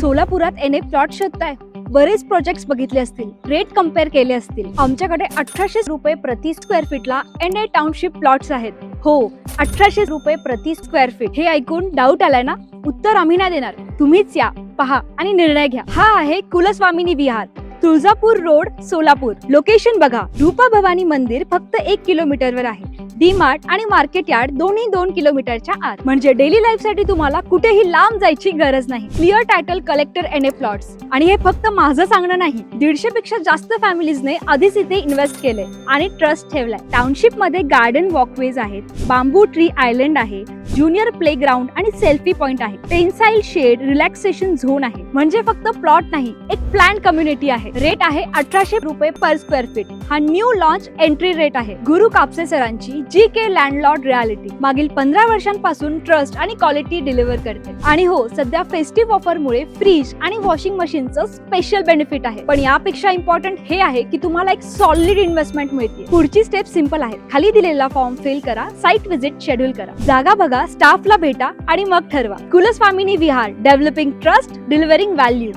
सोलापुरात NA plot शोधताय? बरेच projects बघितले असतील, रेट कम्पेअर केले असतील. आमच्याकडे 1800 रुपये प्रति स्क्वेअर फीटला एनए टाउनशिप प्लॉट्स आहेत. हो, 1800 रुपये प्रति स्क्वेअर फीट. हे ऐकून डाऊट आलाय ना? उत्तर आम्ही नाही देणार. तुम्हीच या, पहा आणि निर्णय घ्या. हा आहे कुलस्वामिनी विहार, तुळजापूर रोड, सोलापूर. लोकेशन बघा, रूपा भवानी मंदिर फक्त 1 किलोमीटरवर आहे. डी मार्ट आणि मार्केट यार्ड दोन्ही 2 किलोमीटरच्या आत. म्हणजे डेली लाईफ साठी तुम्हाला कुठेही लांब जायची गरज नाही. Clear title collector NA plots. आणि हे फक्त माझं सांगणं नाही, 150 पेक्षा जास्त फॅमिलीजने आधीच इथे इन्व्हेस्ट केले आणि ट्रस्ट ठेवलाय. टाउनशिप मध्ये गार्डन वॉकवेज आहेत, बांबू ट्री आयलंड आहे, ज्युनियर प्ले ग्राउंड आणि सेल्फी पॉइंट आहे, टेन्साइल शेड रिलॅक्सेशन झोन आहे. म्हणजे फक्त प्लॉट नाही, एक प्लॅन कम्युनिटी आहे. रेट आहे 1800 रुपये पर स्क्वेअर फीट. हा न्यू लॉन्च एंट्री रेट आहे. गुरु कापसे सरांची GK लँडलॉर्ड रियालिटी मागील 15 वर्षांपासून ट्रस्ट आणि क्वालिटी डिलिव्हर करते. आणि हो, सध्या फेस्टिव्ह ऑफर मुळे फ्रीज आणि वॉशिंग मशीनचं स्पेशल बेनिफिट आहे. पण यापेक्षा इम्पॉर्टंट हे आहे की तुम्हाला एक सॉलिड इन्व्हेस्टमेंट मिळते. पुढची स्टेप सिंपल आहे. खाली दिलेला फॉर्म फिल करा, साइट व्हिजिट शेड्यूल करा, जागा बघा, स्टाफला भेटा आणि मग ठरवा. कुलस्वामिनी विहार, डेव्हलपिंग ट्रस्ट, डिलिव्हरिंग व्हॅल्यू.